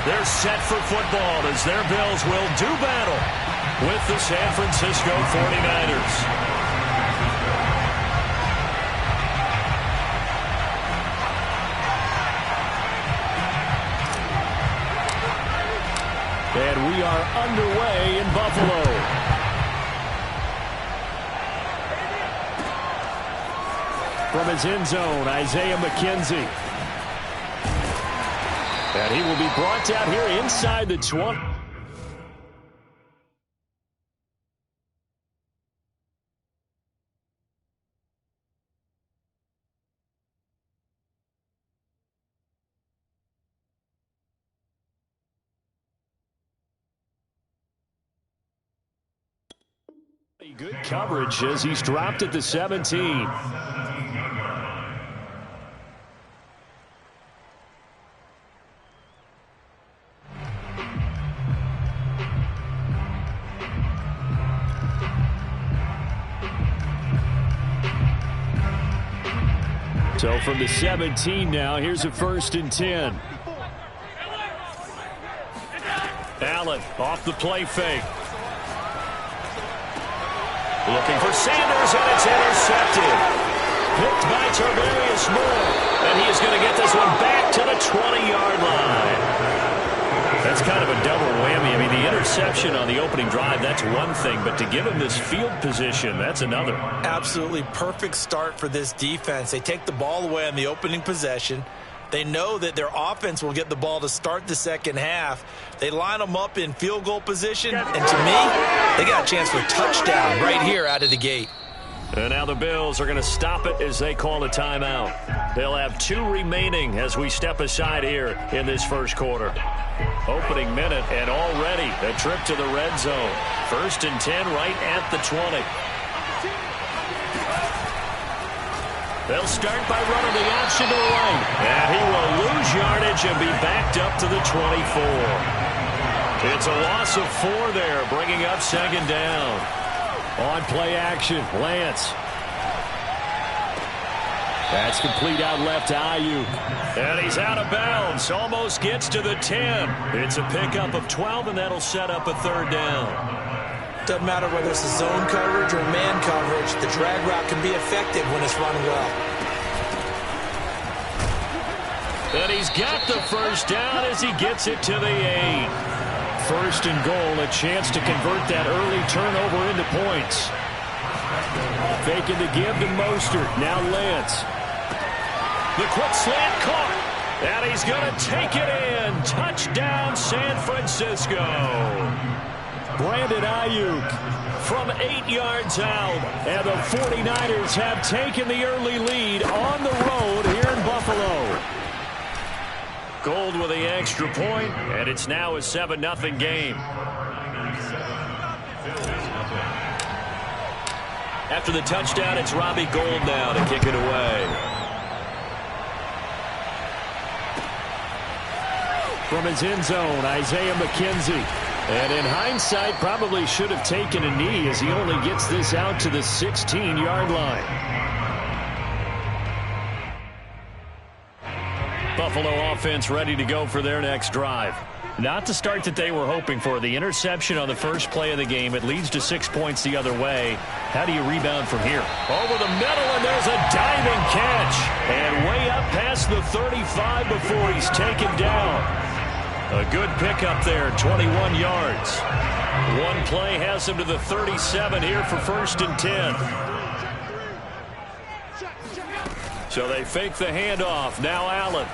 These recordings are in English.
They're set for football as their Bills will do battle with the San Francisco 49ers. And we are underway in Buffalo. From his end zone, Isaiah McKenzie. And he will be brought down here inside the 20. Good coverage as he's dropped at the 17. So from the 17 now, here's a 1st and 10. Allen off the play fake. Looking for Sanders, and it's intercepted. Picked by Tarvarius Moore. And he is going to get this one back to the 20-yard line. That's kind of a double whammy. I mean, the interception on the opening drive, that's one thing. But to give him this field position, that's another. Absolutely perfect start for this defense. They take the ball away on the opening possession. They know that their offense will get the ball to start the second half. They line them up in field goal position, and to me, they got a chance for a touchdown right here out of the gate. And now the Bills are going to stop it as they call a timeout. They'll have 2 remaining as we step aside here in this first quarter. Opening minute, and already a trip to the red zone. 1st and 10 right at the 20. They'll start by running the option to the right. And he will lose yardage and be backed up to the 24. It's a loss of 4 there, bringing up 2nd down. On play action, Lance. That's complete out left to Ayuk. And he's out of bounds. Almost gets to the 10. It's a pickup of 12, and that'll set up a 3rd down. Doesn't matter whether it's a zone coverage or man coverage, the drag route can be effective when it's run well. And he's got the 1st down as he gets it to the 8. 1st and goal, a chance to convert that early turnover into points. Faking the give to Mostert. Now Lance. The quick slant caught. And he's going to take it in. Touchdown, San Francisco. Brandon Ayuk from 8 yards out. And the 49ers have taken the early lead on the road here in Buffalo. Gold with the extra point, and it's now a 7-0 game. After the touchdown, it's Robbie Gould now to kick it away. From his end zone, Isaiah McKenzie. And in hindsight, probably should have taken a knee as he only gets this out to the 16-yard line. Buffalo offense ready to go for their next drive. Not the start that they were hoping for. The interception on the first play of the game. It leads to 6 points the other way. How do you rebound from here? Over the middle, and there's a diving catch. And way up past the 35 before he's taken down. A good pickup there, 21 yards. One play has him to the 37 here for 1st and 10. So they fake the handoff. Now Allen.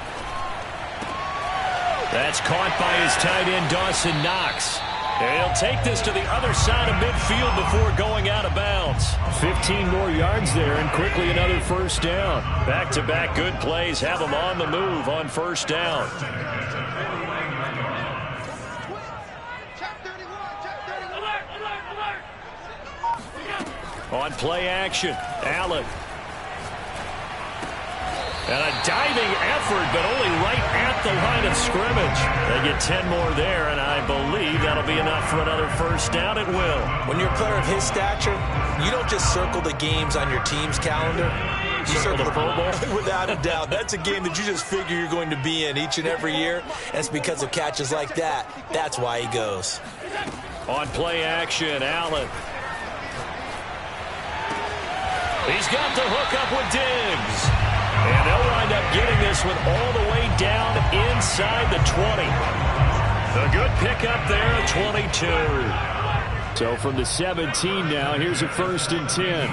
That's caught by his tight end, Dawson Knox. And he'll take this to the other side of midfield before going out of bounds. 15 more yards there, and quickly another 1st down. Back-to-back good plays have him on the move on 1st down. On play action, Allen. And a diving effort, but only right at the line of scrimmage. They get 10 more there, and I believe that'll be enough for another 1st down. It will. When you're a player of his stature, you don't just circle the games on your team's calendar. circle the Pro Bowl? Without a doubt. That's a game that you just figure you're going to be in each and every year. And it's because of catches like that. That's why he goes. On play action, Allen. He's got the hook up with Diggs. And they'll wind up getting this one all the way down inside the 20. A good pickup there at 22. So from the 17 now, here's a 1st and 10.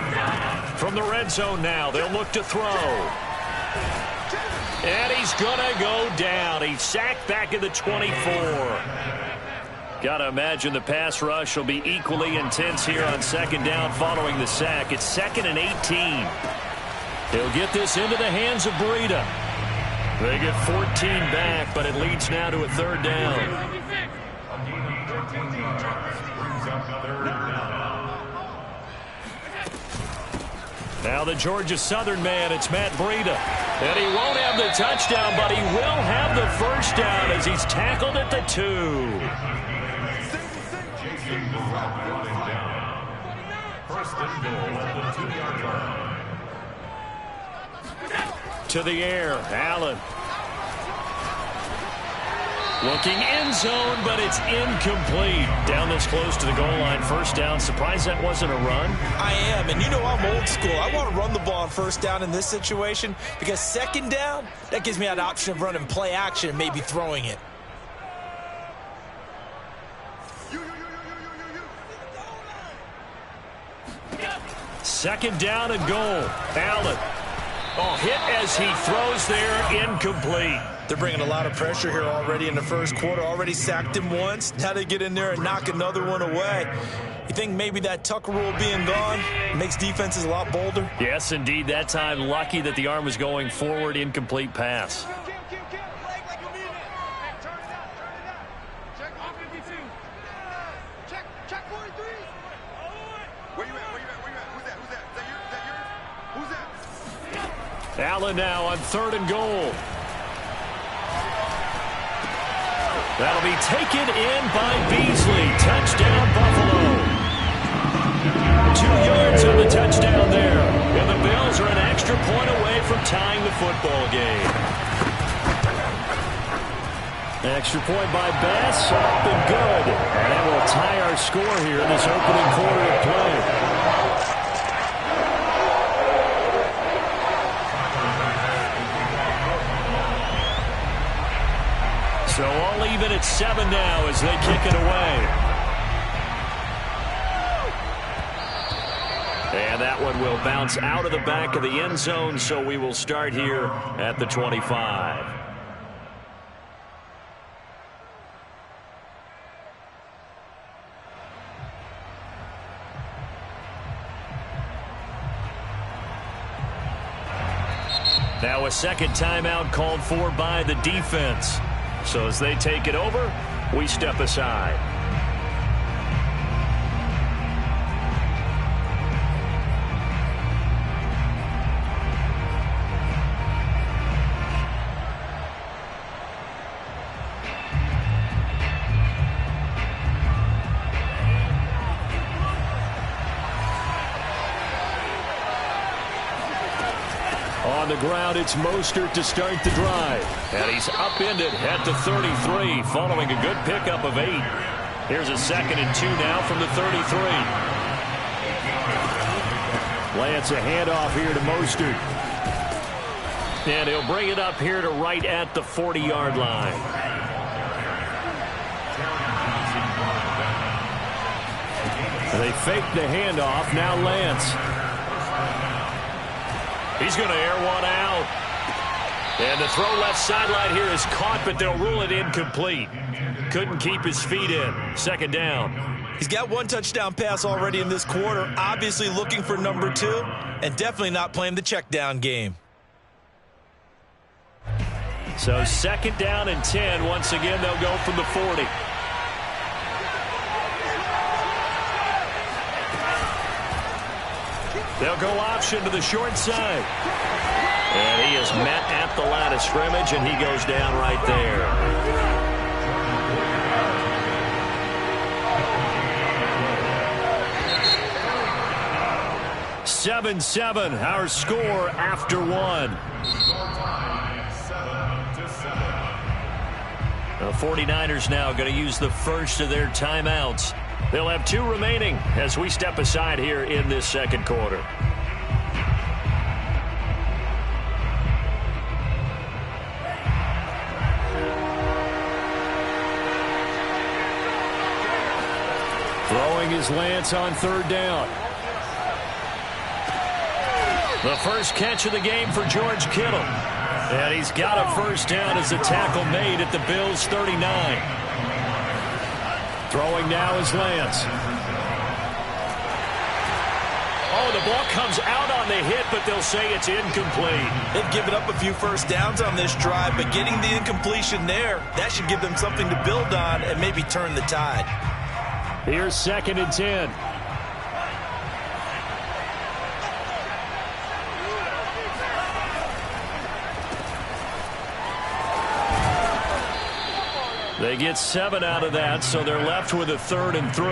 From the red zone now, they'll look to throw. And he's going to go down. He's sacked back at the 24. Got to imagine the pass rush will be equally intense here on 2nd down following the sack. It's 2nd and 18. He'll get this into the hands of Breida. They get 14 back, but it leads now to a 3rd down. Now the Georgia Southern man, it's Matt Breida. And he won't have the touchdown, but he will have the 1st down as he's tackled at the 2. To the air, Allen. Looking end zone, but it's incomplete. Down this close to the goal line, 1st down. Surprised that wasn't a run? I am, and you know I'm old school. I want to run the ball on 1st down in this situation because 2nd down, that gives me an option of running play action and maybe throwing it. Second down and goal. Allen. Oh, hit as he throws there, incomplete. They're bringing a lot of pressure here already in the 1st quarter. Already sacked him once. Now they get in there and knock another one away. You think maybe that Tucker rule being gone makes defenses a lot bolder? Yes, indeed. That time, lucky that the arm was going forward, incomplete pass. Allen now on 3rd and goal. That'll be taken in by Beasley. Touchdown, Buffalo. 2 yards on the touchdown there. And the Bills are an extra point away from tying the football game. Extra point by Bass, up and good. And that will tie our score here in this opening quarter of play. So all even at 7 now as they kick it away. And that one will bounce out of the back of the end zone, so we will start here at the 25. Now a 2nd timeout called for by the defense. So as they take it over, we step aside. On the ground, it's Mostert to start the drive. And he's upended at the 33 following a good pickup of 8. Here's a 2nd and 2 now from the 33. Lance a handoff here to Mostert. And he'll bring it up here to right at the 40-yard line. They fake the handoff. Now Lance. He's going to air one out. And the throw left sideline here is caught, but they'll rule it incomplete. Couldn't keep his feet in. 2nd down. He's got 1 touchdown pass already in this quarter. Obviously looking for number 2, and definitely not playing the check down game. So 2nd down and 10. Once again, they'll go from the 40. They'll go option to the short side. And he is met at the line of scrimmage, and he goes down right there. 7-7, our score after one. The 49ers now going to use the first of their timeouts. They'll have 2 remaining as we step aside here in this second quarter. Throwing is Lance on third down. The first catch of the game for George Kittle. And he's got a first down as a tackle made at the Bills' 39. Throwing now is Lance. Oh, the ball comes out on the hit, but they'll say it's incomplete. They've given up a few first downs on this drive, but getting the incompletion there, that should give them something to build on and maybe turn the tide. Here's 2nd and 10. They get 7 out of that, so they're left with a 3rd and 3. A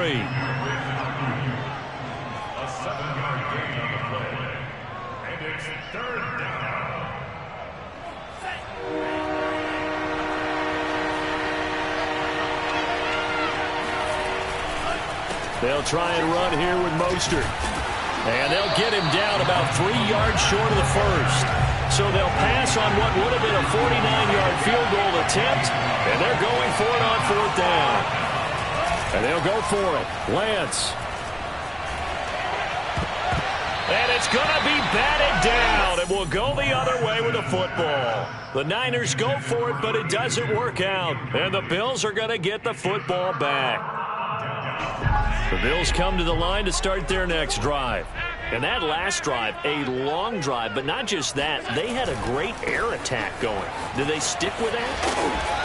7-yard gain on the play. And it's 3rd down. They'll try and run here with Mostert. And they'll get him down about 3 yards short of the first. So they'll pass on what would have been a 49-yard field goal attempt, and they're going for it on 4th down. And they'll go for it. Lance. And it's going to be batted down, and will go the other way with the football. The Niners go for it, but it doesn't work out. And the Bills are going to get the football back. The Bills come to the line to start their next drive. And that last drive, a long drive, but not just that. They had a great air attack going. Do they stick with that?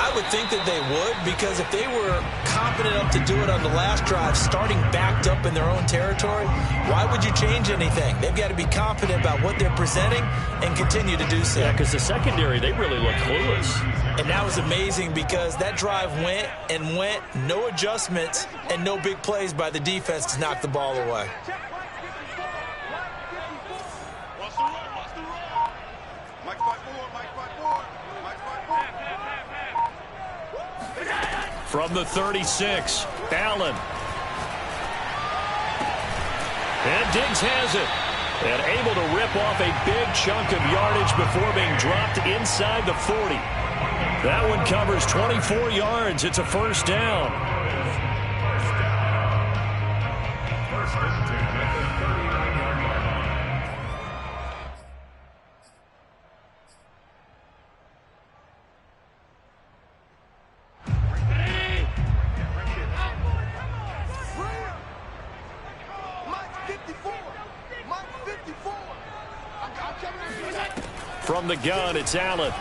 I would think that they would, because if they were confident enough to do it on the last drive, starting backed up in their own territory, why would you change anything? They've got to be confident about what they're presenting and continue to do so. Yeah, because the secondary, they really look clueless. And that was amazing because that drive went and went, no adjustments, and no big plays by the defense to knock the ball away. From the 36, Allen. And Diggs has it. And able to rip off a big chunk of yardage before being dropped inside the 40. That one covers 24 yards. It's a first down. First and 10 at the 39-yard line. From the gun, it's Allen.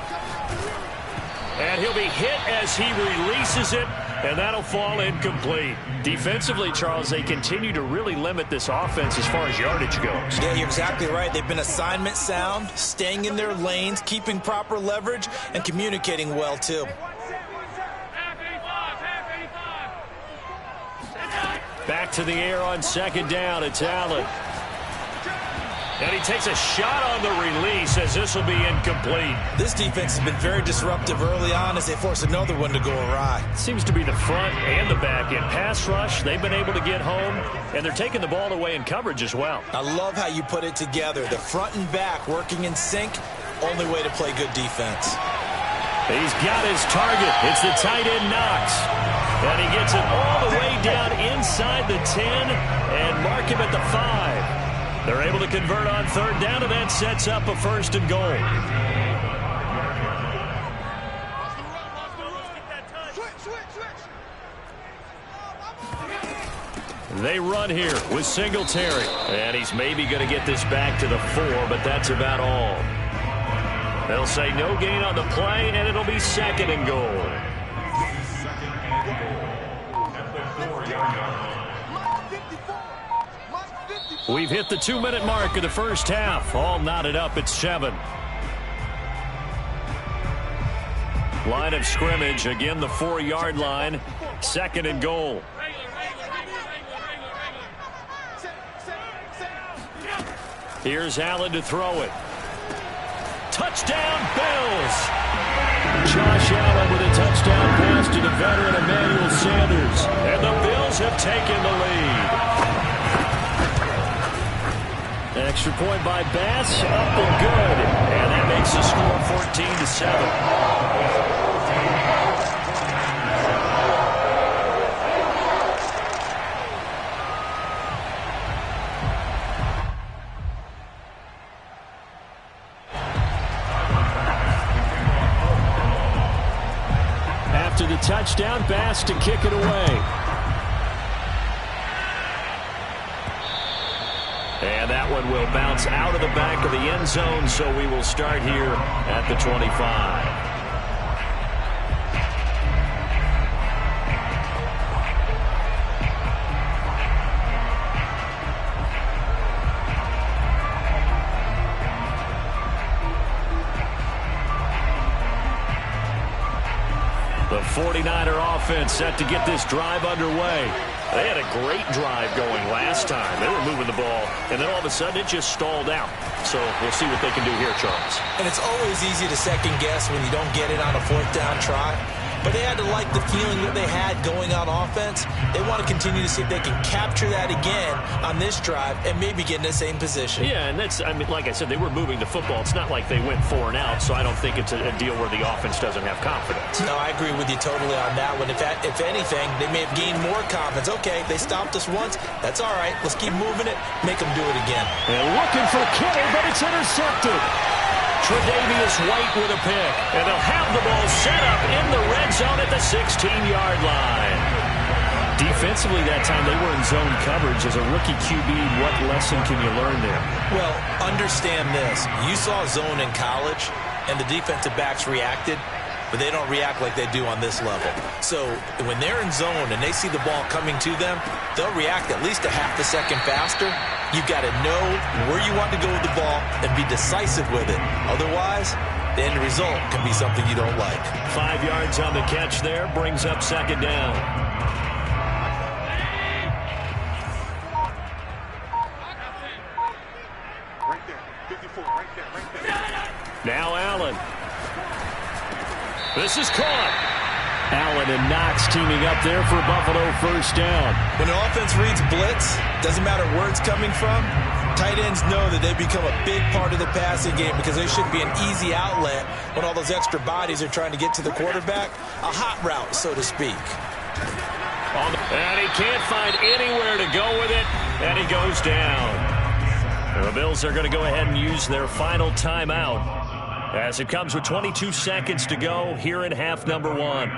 And he'll be hit as he releases it, and that'll fall incomplete. Defensively, Charles, they continue to really limit this offense as far as yardage goes. Yeah, you're exactly right. They've been assignment sound, staying in their lanes, keeping proper leverage, and communicating well, too. Back to the air on 2nd down. It's Allen. And he takes a shot on the release as this will be incomplete. This defense has been very disruptive early on as they force another one to go awry. Seems to be the front and the back end. Pass rush, they've been able to get home, and they're taking the ball away in coverage as well. I love how you put it together. The front and back working in sync, only way to play good defense. He's got his target. It's the tight end Knox. And he gets it all the way down inside the 10 and mark him at the 5. They're able to convert on 3rd down, and that sets up a 1st and goal. They run here with Singletary. And he's maybe going to get this back to the 4, but that's about all. They'll say no gain on the play, and it'll be 2nd and goal. We've hit the 2-minute mark of the first half. All knotted up at 7. Line of scrimmage, again the 4-yard line. 2nd and goal. Here's Allen to throw it. Touchdown, Bills! Josh Allen with a touchdown pass to the veteran Emmanuel Sanders. And the Bills have taken the lead. Extra point by Bass, up and good. And that makes the score 14-7. After the touchdown, Bass to kick it away. And that one will bounce out of the back of the end zone, so we will start here at the 25. The 49er offense set to get this drive underway. They had a great drive going last time. They were moving the ball, and then all of a sudden it just stalled out. So we'll see what they can do here, Charles. And it's always easy to second guess when you don't get it on a fourth down try. But they had to like the feeling that they had going on offense. They want to continue to see if they can capture that again on this drive and maybe get in the same position. Yeah, and that's, I mean, like I said, they were moving the football. It's not like they went 4 and out, so I don't think it's a deal where the offense doesn't have confidence. No, I agree with you totally on that one. If anything, they may have gained more confidence. Okay, they stopped us once. That's all right. Let's keep moving it. Make them do it again. And looking for Kittle, but it's intercepted. Tre'Davious White with a pick. And they'll have the ball set up in the red zone at the 16-yard line. Defensively that time, they were in zone coverage. As a rookie QB, what lesson can you learn there? Well, understand this. You saw zone in college, and the defensive backs reacted, but they don't react like they do on this level. So when they're in zone and they see the ball coming to them, they'll react at least a half a second faster. You've got to know where you want to go with the ball and be decisive with it. Otherwise, the end result can be something you don't like. 5 yards on the catch there, brings up second down. Right there. 54, right there. Now Allen. This is caught. Allen and Knox teaming up there for Buffalo first down. When an offense reads blitz, doesn't matter where it's coming from, tight ends know that they become a big part of the passing game because they should be an easy outlet when all those extra bodies are trying to get to the quarterback. A hot route, so to speak. And he can't find anywhere to go with it, and he goes down. And the Bills are going to go ahead and use their final timeout as it comes with 22 seconds to go here in half number 1.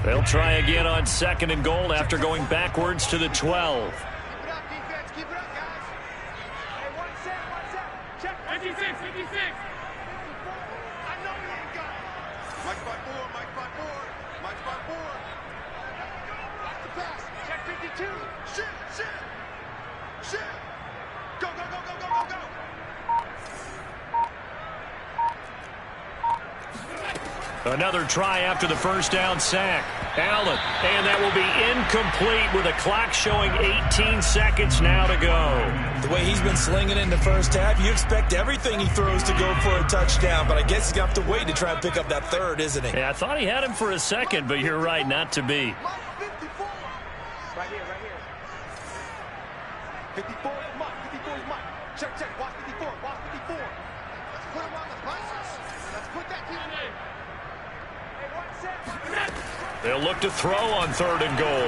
They'll try again on second and goal after going backwards to the 12. Keep it up, defense. Keep it up, guys. Hey, one set. Check 56, 56. I know we ain't got it. Mike spot 4. Mike spot 4. Watch the pass. Check 52. Shit. Go. Another try after the first down sack. Allen, and that will be incomplete with a clock showing 18 seconds now to go. The way he's been slinging in the first half, you expect everything he throws to go for a touchdown, but I guess he's going to have to wait to try and pick up that third, isn't he? Yeah, I thought he had him for a second, but you're right, not to be. Right here. 54 is Mike. Check. Watch 54. Let's put him on the buses. Let's put that team in. Hey, one set. They'll look to throw on third and goal.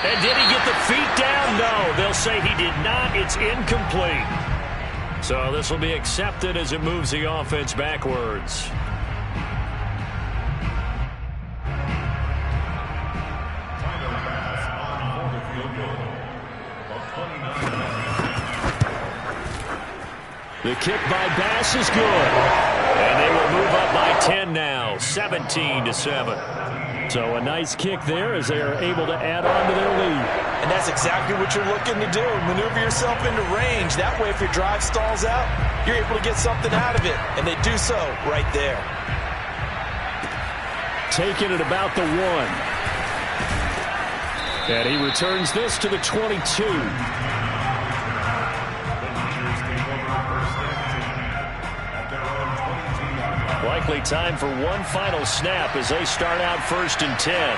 And did he get the feet down? No, they'll say he did not. It's incomplete. So this will be accepted as it moves the offense backwards. The kick by Bass is good. And they will move up by 10 now, 17-7. So a nice kick there as they are able to add on to their lead. And that's exactly what you're looking to do. Maneuver yourself into range. That way, if your drive stalls out, you're able to get something out of it. And they do so right there. taken at about the 1. And he returns this to the 22. Likely time for one final snap as they start out 1st and 10.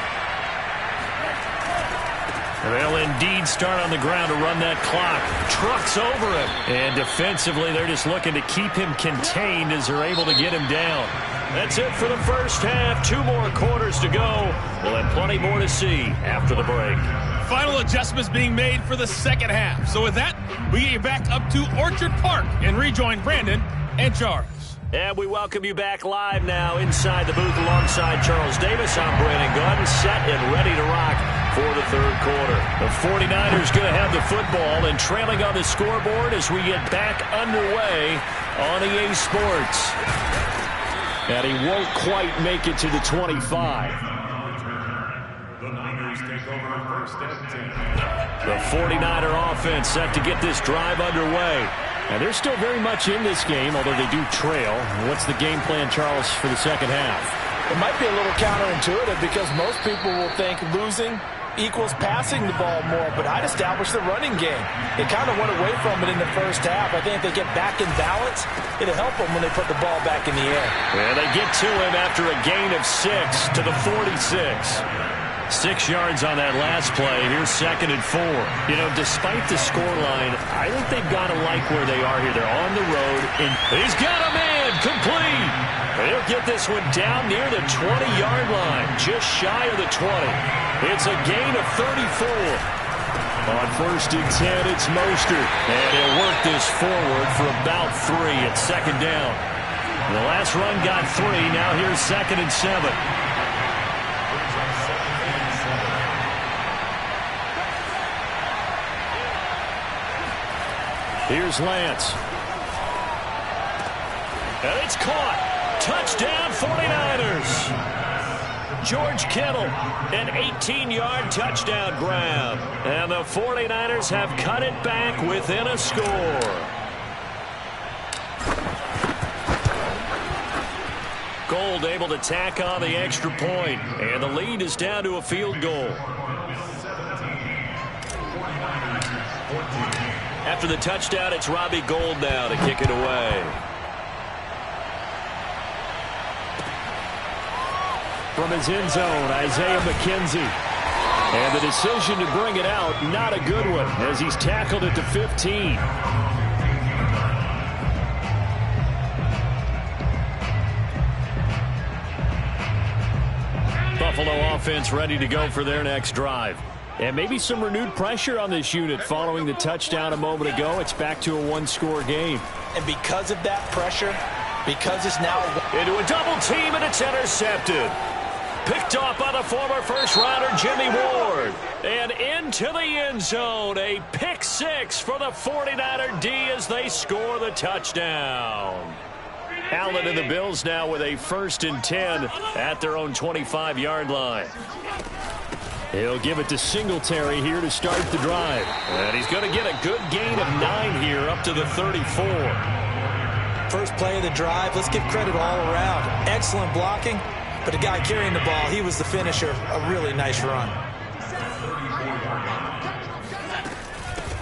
They'll indeed start on the ground to run that clock. Trucks over him. And defensively, they're just looking to keep him contained as they're able to get him down. That's it for the first half. 2 more quarters to go. We'll have plenty more to see after the break. Final adjustments being made for the second half. So with that, we get you back up to Orchard Park and rejoin Brandon and Charles. And we welcome you back live now inside the booth alongside Charles Davis. I'm Brandon Gunn, set and ready to rock for the 3rd quarter. The 49ers going to have the football and trailing on the scoreboard as we get back underway on EA Sports. And he won't quite make it to the 25. The Niners take over 1st and 10. The 49er offense set to get this drive underway. And they're still very much in this game, although they do trail. What's the game plan, Charles, for the second half? It might be a little counterintuitive because most people will think losing equals passing the ball more, but I'd establish the running game. They kind of went away from it in the first half. I think if they get back in balance, it'll help them when they put the ball back in the air. And they get to him after a gain of 6 to the 46. 6 yards on that last play. Here's 2nd and 4. You know, despite the scoreline, I think they've got to like where they are here. They're on the road, and he's got a man complete. They'll get this one down near the 20-yard line, just shy of the 20. It's a gain of 34. On 1st and 10, it's Mostert, and he'll work this forward for about 3 at 2nd down. The last run got 3. Now here's 2nd and 7. Here's Lance. And it's caught. Touchdown 49ers. George Kittle, an 18-yard touchdown grab. And the 49ers have cut it back within a score. Gold able to tack on the extra point. And the lead is down to a field goal. After the touchdown, it's Robbie Gould now to kick it away. From his end zone, Isaiah McKenzie. And the decision to bring it out, not a good one, as he's tackled at the 15. Buffalo offense ready to go for their next drive. And maybe some renewed pressure on this unit following the touchdown a moment ago. It's back to a 1-score game. And because of that pressure, because it's now into a double team, and it's intercepted. Picked off by the former first-rounder Jimmy Ward. And into the end zone. A pick 6 for the 49er D as they score the touchdown. Allen and the Bills now with a 1st and 10 at their own 25-yard line. He'll give it to Singletary here to start the drive. And he's going to get a good gain of 9 here up to the 34. First play of the drive, let's give credit all around. Excellent blocking, but the guy carrying the ball, he was the finisher. A really nice run.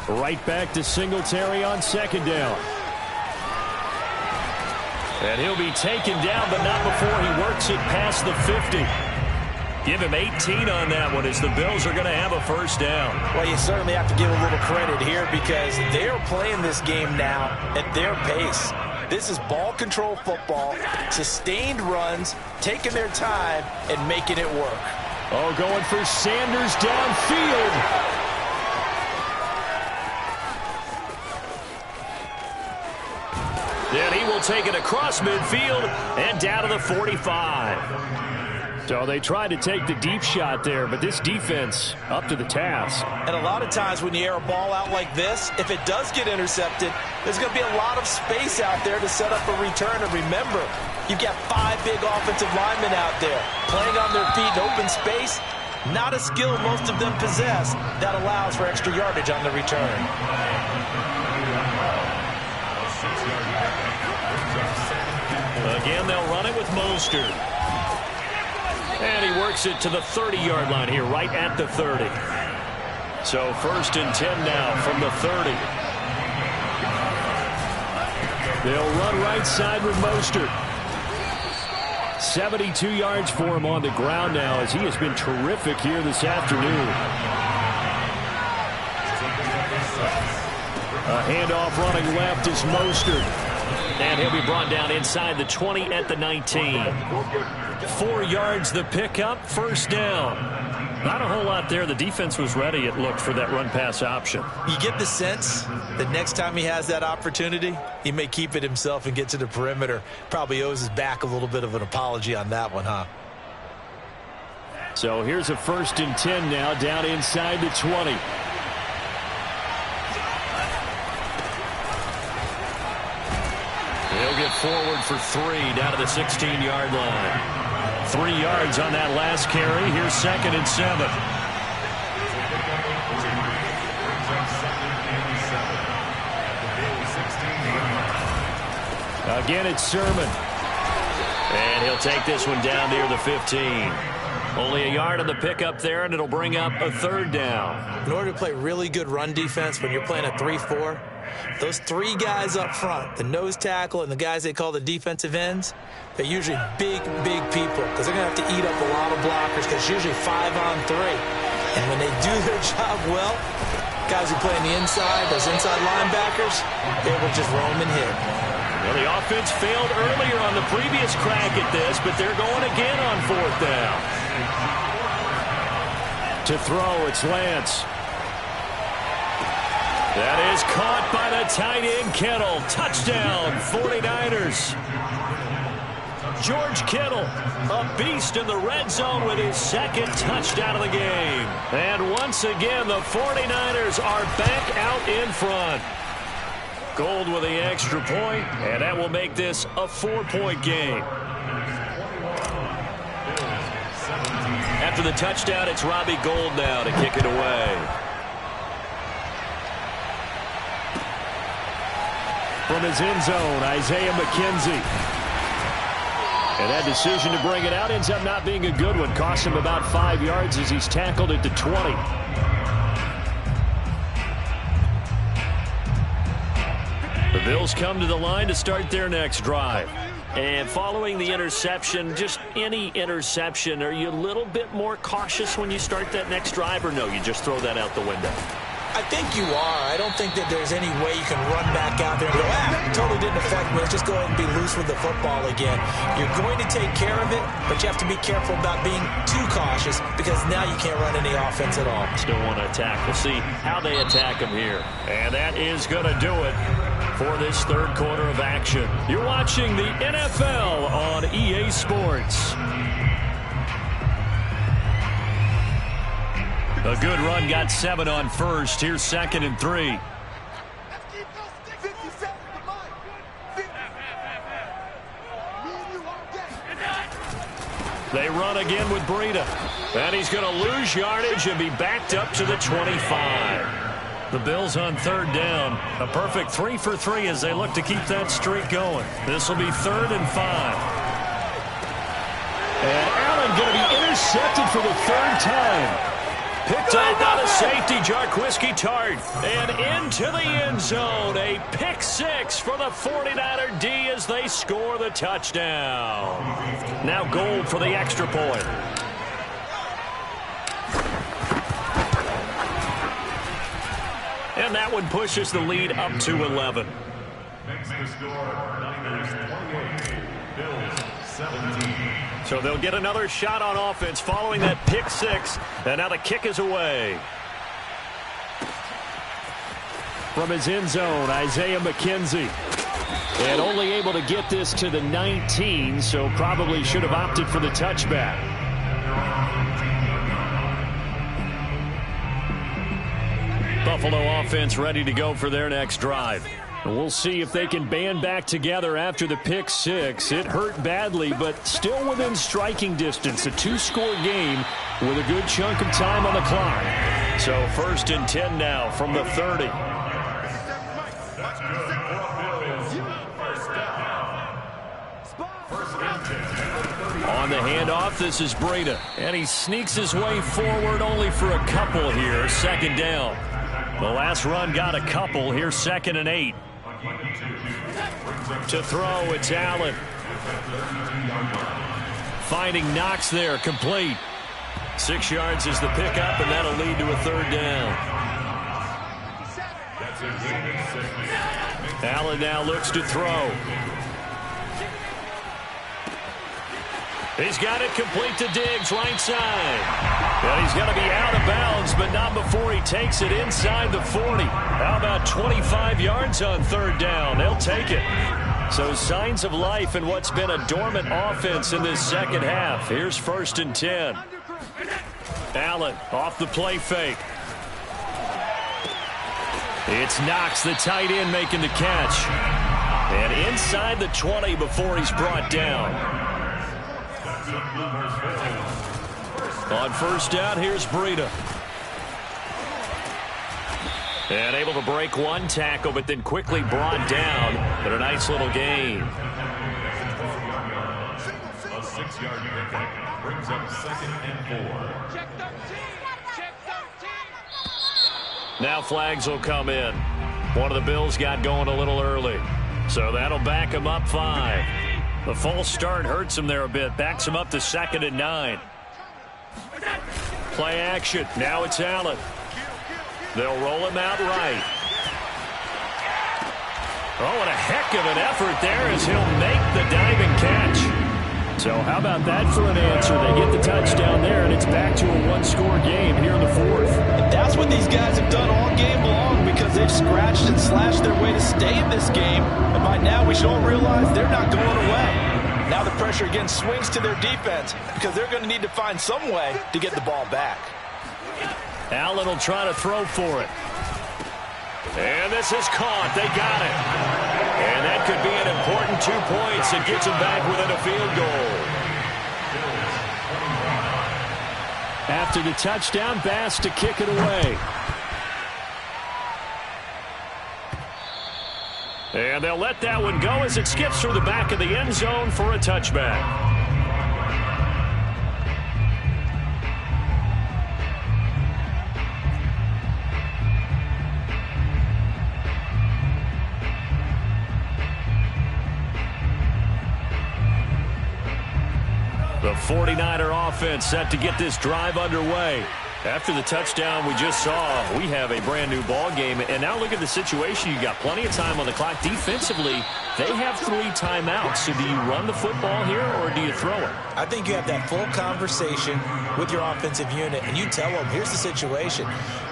Right back to Singletary on 2nd down. And he'll be taken down, but not before he works it past the 50. Give him 18 on that one as the Bills are going to have a 1st down. Well, you certainly have to give a little credit here because they are playing this game now at their pace. This is ball control football, sustained runs, taking their time, and making it work. Oh, going for Sanders downfield. Then he will take it across midfield and down to the 45. So they tried to take the deep shot there, but this defense up to the task. And a lot of times when you air a ball out like this, if it does get intercepted, there's going to be a lot of space out there to set up a return. And remember, you've got 5 big offensive linemen out there playing on their feet in open space. Not a skill most of them possess that allows for extra yardage on the return. Again, they'll run it with Mostert. And he works it to the 30-yard line here, right at the 30. So 1st and 10 now from the 30. They'll run right side with Mostert. 72 yards for him on the ground now, as he has been terrific here this afternoon. A handoff running left is Mostert. And he'll be brought down inside the 20 at the 19. 4 yards the pickup, 1st down. Not a whole lot there. The defense was ready, it looked, for that run-pass option. You get the sense that next time he has that opportunity, he may keep it himself and get to the perimeter. Probably owes his back a little bit of an apology on that one, huh? So here's a 1st and 10 now, down inside the 20. He'll get forward for 3 down to the 16-yard line. 3 yards on that last carry. Here's 2nd and 7. Again, it's Sermon. And he'll take this one down near the 15. Only a yard on the pickup there, and it'll bring up a 3rd down. In order to play really good run defense when you're playing a 3-4, those 3 guys up front, the nose tackle and the guys they call the defensive ends, they're usually big people because they're going to have to eat up a lot of blockers because it's usually 5-on-3. And when they do their job well, guys who play on the inside, those inside linebackers, they will just roam and hit. Well, the offense failed earlier on the previous crack at this, but they're going again on 4th down. To throw, it's Lance. That is caught by the tight end, Kittle. Touchdown, 49ers. George Kittle, a beast in the red zone with his 2nd touchdown of the game. And once again, the 49ers are back out in front. Gold with the extra point, and that will make this a 4-point game. After the touchdown, it's Robbie Gould now to kick it away. From his end zone, Isaiah McKenzie. And that decision to bring it out ends up not being a good one. Cost him about 5 yards as he's tackled at the 20. The Bills come to the line to start their next drive. And following the interception, just any interception, are you a little bit more cautious when you start that next drive, or no, you just throw that out the window? I think you are. I don't think that there's any way you can run back out there and go, it totally didn't affect me. Let's just go ahead and be loose with the football again. You're going to take care of it, but you have to be careful about being too cautious because now you can't run any offense at all. Still want to attack. We'll see how they attack him here. And that is going to do it for this 3rd quarter of action. You're watching the NFL on EA Sports. A good run, got 7 on 1st. Here's 2nd and 3. They run again with Breida. And he's going to lose yardage and be backed up to the 25. The Bills on 3rd down. A perfect 3 for 3 as they look to keep that streak going. This will be 3rd and 5. And Allen going to be intercepted for the 3rd time. Picked off by the safety, Jarquiski Tart. And into the end zone. A pick 6 for the 49er D as they score the touchdown. Now Gould for the extra point. And that one pushes the lead up to 11. Makes the score Niners 28, Bills 17. So they'll get another shot on offense following that pick 6. And now the kick is away. From his end zone, Isaiah McKenzie. And only able to get this to the 19, so probably should have opted for the touchback. Buffalo offense ready to go for their next drive. And we'll see if they can band back together after the pick 6. It hurt badly, but still within striking distance. A 2-score game with a good chunk of time on the clock. So 1st and 10 now from the 30. On On the handoff, this is Breida. And he sneaks his way forward only for a couple here. Second down. The last run got a couple. Here's 2nd and 8. To throw, it's Allen. Finding Knox there, complete. 6 yards is the pickup, and that'll lead to a 3rd down. Allen now looks to throw. He's got it complete to Diggs, right side. And he's going to be out of bounds, but not before he takes it inside the 40. How about 25 yards on 3rd down? They'll take it. So signs of life in what's been a dormant offense in this second half. Here's 1st and 10. Allen off the play fake. It's Knox, the tight end, making the catch. And inside the 20 before he's brought down. On 1st down, here's Breida. And able to break one tackle, but then quickly brought down. But a nice little gain. A 6-yard pickup brings up 2nd and 4. Check 13. Check 13. Now flags will come in. One of the Bills got going a little early. So that'll back him up 5. The false start hurts him there a bit. Backs him up to 2nd and 9. Play action. Now it's Allen. They'll roll him out right. Oh, and a heck of an effort there as he'll make the diving catch. So how about that for an answer? They get the touchdown there, and it's back to a 1-score game here in the 4th. And that's what these guys have done all game long because they've scratched and slashed their way to stay in this game. And by now we should all realize they're not going away. Now the pressure again swings to their defense because they're going to need to find some way to get the ball back. Allen will try to throw for it. And this is caught. They got it. And that could be an important 2 points. It gets them back within a field goal. After the touchdown, Bass to kick it away. And they'll let that one go as it skips through the back of the end zone for a touchback. The 49er offense set to get this drive underway. After the touchdown we just saw, we have a brand new ball game. And now look at the situation. You got plenty of time on the clock. Defensively, they have 3 timeouts. So do you run the football here or do you throw it? I think you have that full conversation with your offensive unit, and you tell them, here's the situation.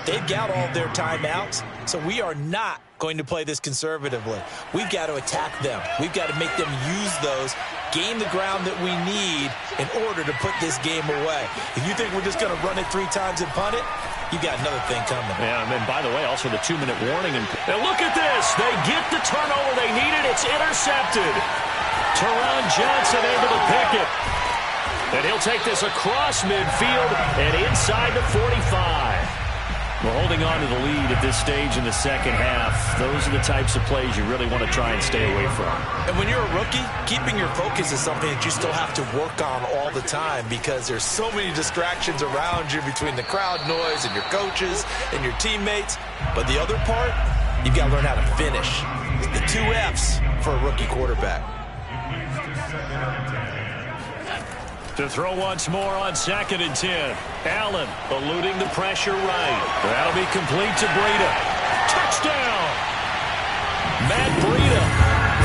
They've got all of their timeouts, so we are not going to play this conservatively. We've got to attack them. We've got to make them use those, gain the ground that we need in order to put this game away. If you think we're just going to run it 3 times and punt it, you got another thing coming. Yeah, and then, by the way, also the 2-minute warning. And look at this. They get the turnover they needed. It's intercepted. Teron Johnson able to pick it. And he'll take this across midfield and inside the 45. We're holding on to the lead at this stage in the second half. Those are the types of plays you really want to try and stay away from. And when you're a rookie, keeping your focus is something that you still have to work on all the time because there's so many distractions around you between the crowd noise and your coaches and your teammates. But the other part, you've got to learn how to finish. The 2 F's for a rookie quarterback. To throw once more on 2nd and 10. Allen eluding the pressure right. That'll be complete to Breida. Touchdown! Matt Breida,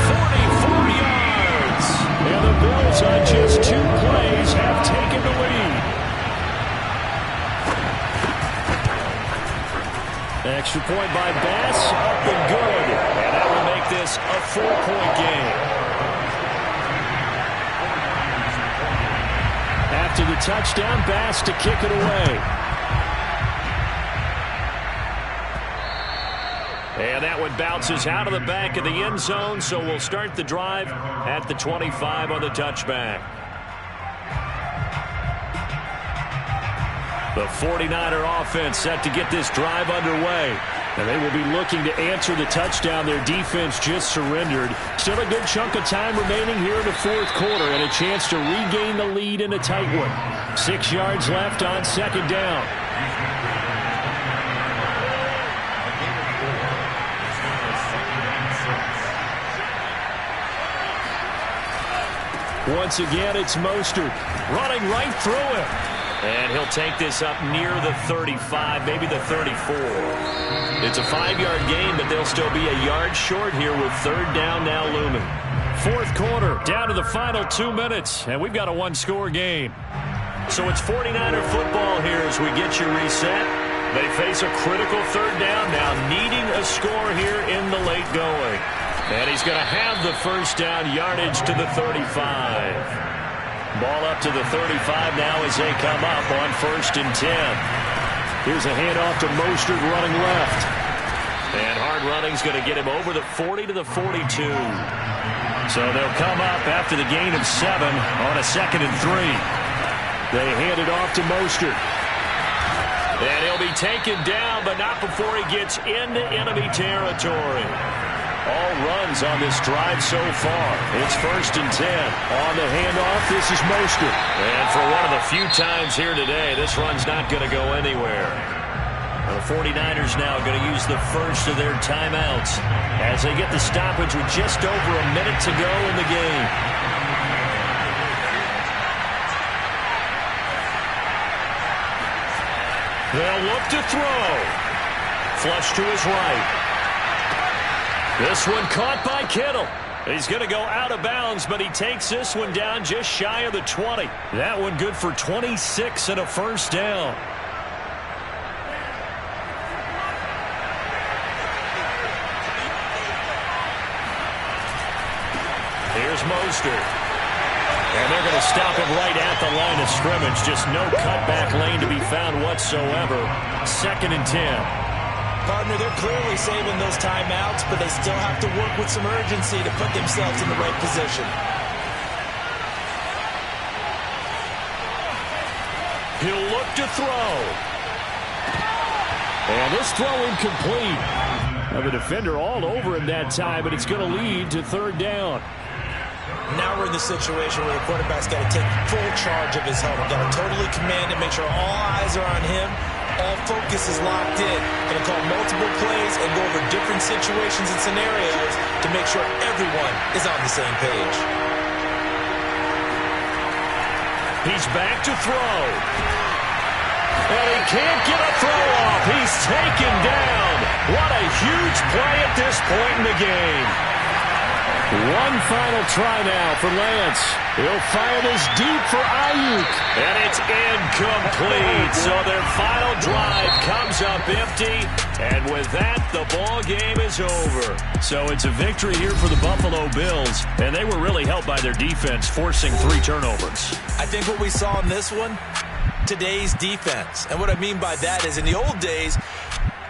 44 yards. And the Bills on just 2 plays have taken the lead. Extra point by Bass, up and good. And that will make this a 4-point game. After the touchdown, Bass to kick it away. And that one bounces out of the back of the end zone, so we'll start the drive at the 25 on the touchback. The 49er offense set to get this drive underway. And they will be looking to answer the touchdown their defense just surrendered. Still a good chunk of time remaining here in the fourth quarter and a chance to regain the lead in a tight one. 6 yards left on second down. Once again, it's Mostert running right through him. And he'll take this up near the 35, maybe the 34. It's a 5-yard gain, but they'll still be a yard short here with third down now looming. Fourth quarter, down to the final 2 minutes, and we've got a one-score game. So it's 49er football here as we get you reset. They face a critical third down now, needing a score here in the late going. And he's going to have the first down yardage to the 35. Ball up to the 35 now as they come up on 1st and 10. Here's a handoff to Mostert running left. And hard running's going to get him over the 40 to the 42. So they'll come up after the gain of 7 on a 2nd and 3. They hand it off to Mostert. And he'll be taken down, but not before he gets into enemy territory. All runs on this drive so far. It's 1st and 10. On the handoff, this is Mostert. And for one of the few times here today, this run's not going to go anywhere. The 49ers now going to use the first of their timeouts as they get the stoppage with just over a minute to go in the game. They'll look to throw. Flush to his right. This one caught by Kittle. He's going to go out of bounds, but he takes this one down just shy of the 20. That one good for 26 and a first down. Here's Mostert. And they're going to stop him right at the line of scrimmage. Just no cutback lane to be found whatsoever. 2nd and 10. Partner, they're clearly saving those timeouts, but they still have to work with some urgency to put themselves in the right position. He'll look to throw. And this throw incomplete. Now the defender all over him that time, but it's going to lead to third down. Now we're in the situation where the quarterback's got to take full charge of his helmet. Got to totally command it, make sure all eyes are on him. All focus is locked in. Going to call multiple plays and go over different situations and scenarios to make sure everyone is on the same page. He's back to throw. And he can't get a throw off. He's taken down. What a huge play at this point in the game. One final try now for Lance. He'll fire this deep for Ayuk. And it's incomplete. So their final drive comes up empty. And with that, the ball game is over. So it's a victory here for the Buffalo Bills. And they were really helped by their defense, forcing 3 turnovers. I think what we saw in this one, today's defense. And what I mean by that is in the old days,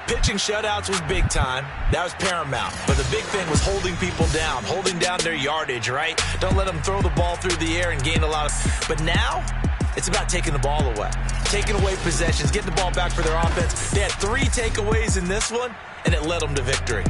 pitching shutouts was big time. That was paramount. But the big thing was holding people down, holding down their yardage, right? Don't let them throw the ball through the air and gain a lot of... But now, it's about taking the ball away. Taking away possessions, getting the ball back for their offense. They had 3 takeaways in this one, and it led them to victory.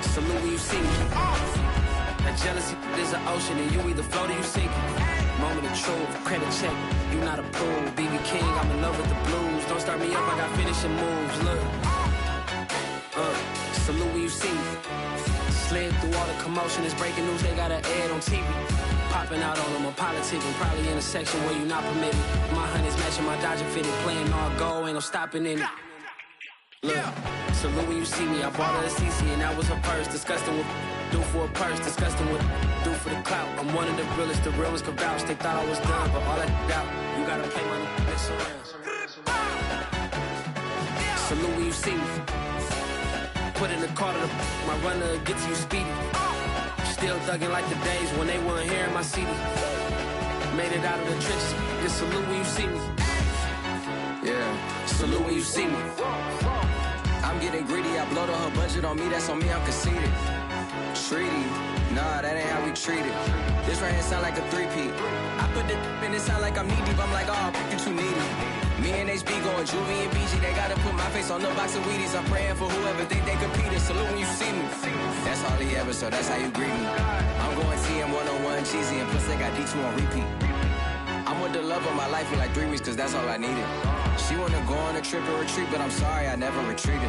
Salute when you see me. That jealousy is an ocean, and you either float or you sink it. Moment of truth, credit check, you not approved. BB King, I'm in love with the blues. Don't start me up, I got finishing moves. Look, salute when you see me. Slid through all the commotion, it's breaking news, they got an ad on TV. Popping out on them, I'm politicking, probably in a section where you not permitted. My honey's matching my Dodger fitted, playing all goal, ain't no stopping in it. Look, salute when you see me. I bought her a CC and that was her first. Disgusting with Do for a purse, disgusting what do for the clout. I'm one of the realest, the real ones can vouch. They thought I was done, but all that out. You gotta pay my next around. Salute when you see me. Put in the car to my runner gets you speedy. Still thugging like the days when they weren't here in my city. Made it out of the trenches. Just salute when you see me. Yeah, salute when you see me. I'm getting greedy. I blow the whole budget on me. That's on me. I'm conceited. Treaty. Nah, that ain't how we treat it. This right here sound like a three-peat. I put the in it sound like I'm knee deep. I'm like, oh, you too needy. Me and HB going Juvie and BG. They gotta put my face on the box of Wheaties. I'm praying for whoever think they competed. Salute when you see me. That's all he ever, so that's how you greet me. I'm going TM 101 cheesy, and plus they got D2 on repeat. I'm with the love of my life for like 3 weeks, cause that's all I needed. She wanna go on a trip and retreat, but I'm sorry, I never retreated.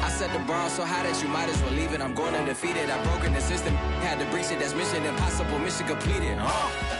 I set the bar so high that you might as well leave it. I'm going undefeated. I broke in the system, had to breach it. That's mission impossible, mission completed.